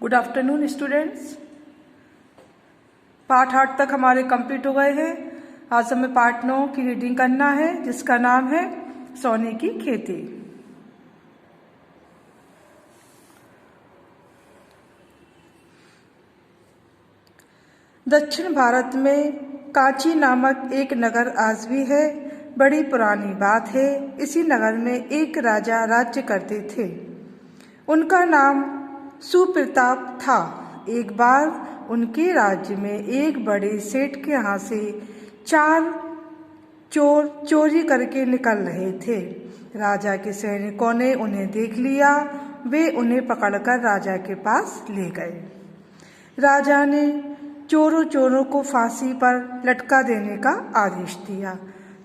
Good afternoon students. Part 8 तक हमारे complete हो गए हैं। आज हमें पार्ट 9 की रीडिंग करना है, जिसका नाम है सोने की खेती। दक्षिण भारत में कांची नामक एक नगर आज भी है। बड़ी पुरानी बात है। इसी नगर में एक राजा राज्य करते थे। उनका नाम सुप्रताप था। एक बार उनके राज्य में एक बड़े सेठ के यहाँ से 4 चोर चोरी करके निकल रहे थे। राजा के सैनिकों ने उन्हें देख लिया। वे उन्हें पकड़कर राजा के पास ले गए। राजा ने चोरों को फांसी पर लटका देने का आदेश दिया।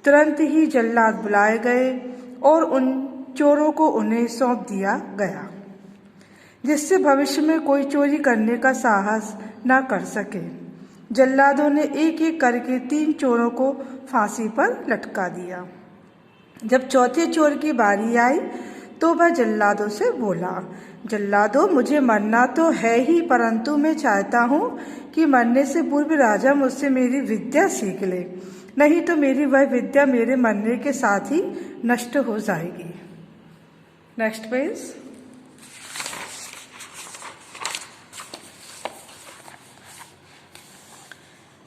तुरंत ही जल्लाद बुलाए गए और उन चोरों को उन्हें सौंप दिया गया, जिससे भविष्य में कोई चोरी करने का साहस न कर सके। जल्लादों ने एक एक करके 3 चोरों को फांसी पर लटका दिया। जब चौथे चोर की बारी आई तो वह जल्लादों से बोला, जल्लादों, मुझे मरना तो है ही, परंतु मैं चाहता हूँ कि मरने से पूर्व राजा मुझसे मेरी विद्या सीख ले, नहीं तो मेरी वह विद्या मेरे मरने के साथ ही नष्ट हो जाएगी। Next page.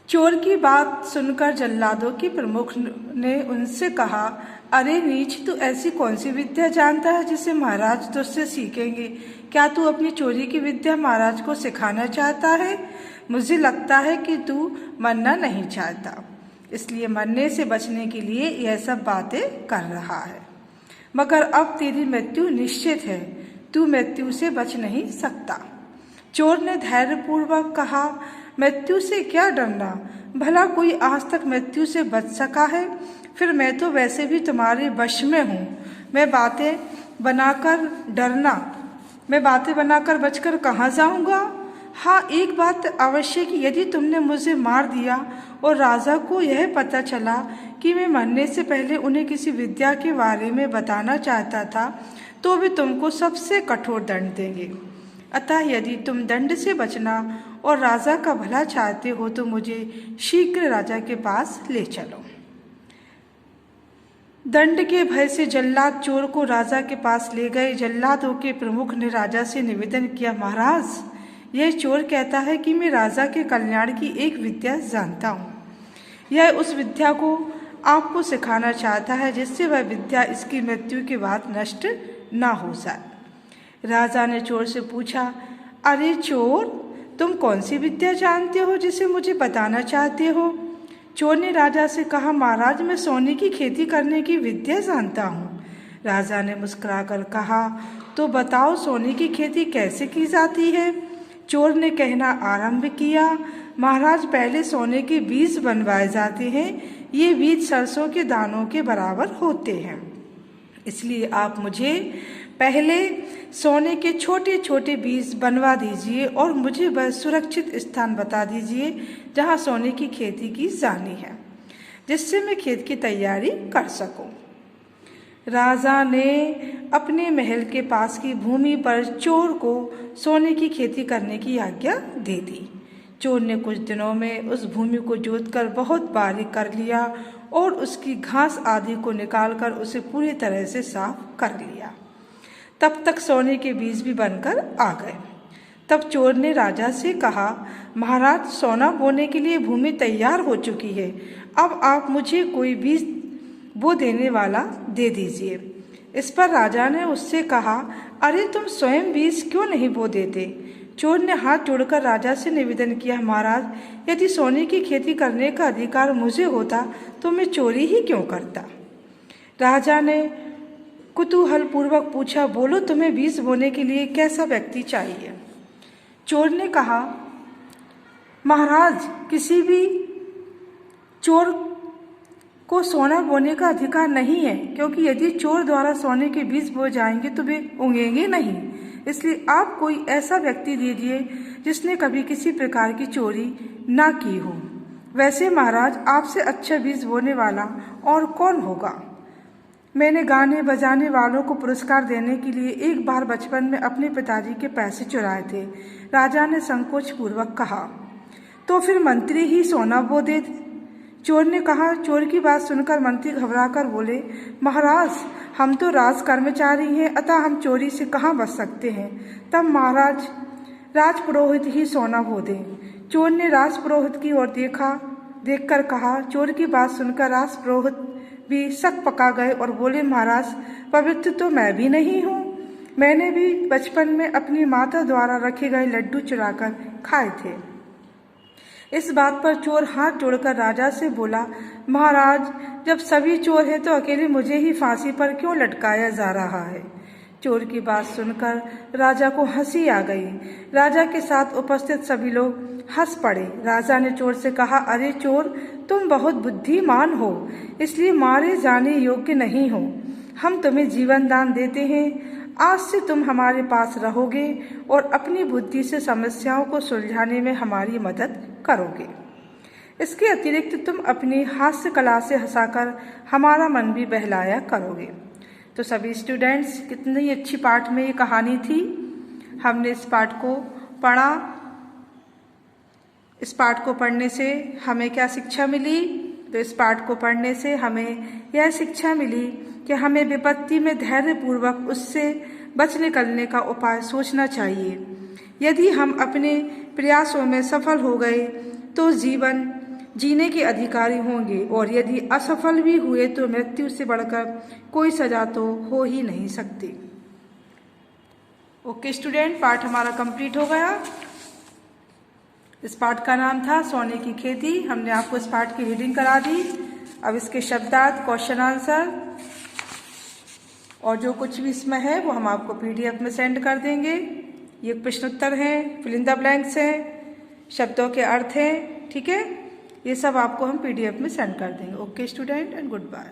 चोर की बात सुनकर जल्लादों के प्रमुख ने उनसे कहा, अरे नीच, तू ऐसी कौन सी विद्या जानता है जिसे महाराज तुझसे सीखेंगे? क्या तू अपनी चोरी की विद्या महाराज को सिखाना चाहता है? मुझे लगता है कि तू मरना नहीं चाहता, इसलिए मरने से बचने के लिए यह सब बातें कर रहा है। मगर अब तेरी मृत्यु निश्चित है। तू मृत्यु से बच नहीं सकता। चोर ने धैर्यपूर्वक कहा, मृत्यु से क्या डरना? भला कोई आज तक मृत्यु से बच सका है? फिर मैं तो वैसे भी तुम्हारे वश में हूँ। मैं बातें बनाकर बचकर कहाँ जाऊँगा? हाँ, एक बात अवश्य कि यदि तुमने मुझे मार दिया और राजा को यह पता चला कि मैं मरने से पहले उन्हें किसी विद्या के बारे में बताना चाहता था, तो वे तुमको सबसे कठोर दंड देंगे। अतः यदि तुम दंड से बचना और राजा का भला चाहते हो तो मुझे शीघ्र राजा के पास ले चलो। दंड के भय से जल्लाद चोर को राजा के पास ले गए। जल्लादों के प्रमुख ने राजा से निवेदन किया, महाराज, यह चोर कहता है कि मैं राजा के कल्याण की एक विद्या जानता हूँ। यह उस विद्या को आपको सिखाना चाहता है, जिससे वह विद्या इसकी मृत्यु के बाद नष्ट न हो जाए। राजा ने चोर से पूछा, अरे चोर, तुम कौन सी विद्या जानते हो जिसे मुझे बताना चाहते हो? चोर ने राजा से कहा, महाराज, मैं सोने की खेती करने की विद्या जानता हूँ। राजा ने मुस्कुराकर कहा, तो बताओ सोने की खेती कैसे की जाती है? चोर ने कहना आरंभ किया, महाराज, पहले सोने के बीज बनवाए जाते हैं। ये बीज सरसों के दानों के बराबर होते हैं, इसलिए आप मुझे पहले सोने के छोटे छोटे बीज बनवा दीजिए और मुझे वह सुरक्षित स्थान बता दीजिए जहाँ सोने की खेती की जानी है, जिससे मैं खेत की तैयारी कर सकूं। राजा ने अपने महल के पास की भूमि पर चोर को सोने की खेती करने की आज्ञा दे दी। चोर ने कुछ दिनों में उस भूमि को जोतकर बहुत बारीक कर लिया और उसकी घास आदि को निकालकर उसे पूरी तरह से साफ कर लिया। तब तक सोने के बीज भी बनकर आ गए। तब चोर ने राजा से कहा, महाराज, सोना बोने के लिए भूमि तैयार हो चुकी है। अब आप मुझे कोई बीज बो देने वाला दे दीजिए। इस पर राजा ने उससे कहा, अरे तुम स्वयं बीज क्यों नहीं बो देते? चोर ने हाथ जोड़कर राजा से निवेदन किया, महाराज, यदि सोने की खेती करने का अधिकार मुझे होता तो मैं चोरी ही क्यों करता? राजा ने कुतूहल पूर्वक पूछा, बोलो, तुम्हें बीज बोने के लिए कैसा व्यक्ति चाहिए? चोर ने कहा, महाराज, किसी भी चोर को सोना बोने का अधिकार नहीं है, क्योंकि यदि चोर द्वारा सोने के बीज बो जाएंगे तो वे उगेंगे नहीं। इसलिए आप कोई ऐसा व्यक्ति दीजिए जिसने कभी किसी प्रकार की चोरी ना की हो। वैसे महाराज, आपसे अच्छा बीज बोने वाला और कौन होगा? मैंने गाने बजाने वालों को पुरस्कार देने के लिए एक बार बचपन में अपने पिताजी के पैसे चुराए थे, राजा ने संकोच पूर्वक कहा। तो फिर मंत्री ही सोना वो दे। चोर ने कहा। चोर की बात सुनकर मंत्री घबराकर बोले, महाराज, हम तो राज कर्मचारी हैं, अतः हम चोरी से कहाँ बच सकते हैं। तब महाराज राजपुरोहित ही सोना वो दे। चोर ने राजपुरोहित की ओर देखकर कहा। चोर की बात सुनकर राजपुरोहित भी सक पका गए और बोले, महाराज, पवित्र तो मैं भी नहीं हूँ। मैंने भी बचपन में अपनी माता द्वारा रखे गए लड्डू चुराकर खाए थे। इस बात पर चोर हाथ जोड़कर राजा से बोला, महाराज, जब सभी चोर हैं तो अकेले मुझे ही फांसी पर क्यों लटकाया जा रहा है। चोर की बात सुनकर राजा को हंसी आ गई। राजा के साथ उपस्थित सभी लोग हंस पड़े। राजा ने चोर से कहा, अरे चोर, तुम बहुत बुद्धिमान हो, इसलिए मारे जाने योग्य नहीं हो। हम तुम्हें जीवन दान देते हैं। आज से तुम हमारे पास रहोगे और अपनी बुद्धि से समस्याओं को सुलझाने में हमारी मदद करोगे। इसके अतिरिक्त तुम अपनी हास्य कला से हंसाकर हमारा मन भी बहलाया करोगे। तो सभी स्टूडेंट्स, कितनी अच्छी पाठ में ये कहानी थी। हमने इस पाठ को पढ़ा। इस पाठ को पढ़ने से हमें क्या शिक्षा मिली? तो इस पाठ को पढ़ने से हमें यह शिक्षा मिली कि हमें विपत्ति में धैर्यपूर्वक उससे बच निकलने का उपाय सोचना चाहिए। यदि हम अपने प्रयासों में सफल हो गए तो जीवन जीने के अधिकारी होंगे, और यदि असफल भी हुए तो मृत्यु से बढ़कर कोई सजा तो हो ही नहीं सकती। ओके स्टूडेंट, पाठ हमारा कंप्लीट हो गया। इस पाठ का नाम था सोने की खेती। हमने आपको इस पाठ की रीडिंग करा दी। अब इसके शब्दार्थ, क्वेश्चन आंसर और जो कुछ भी इसमें है वो हम आपको PDF में सेंड कर देंगे। ये प्रश्नोत्तर हैं, फिल इन द ब्लैंक्स हैं, शब्दों के अर्थ हैं, ठीक है। ये सब आपको हम PDF में सेंड कर देंगे। Okay student, and good bye.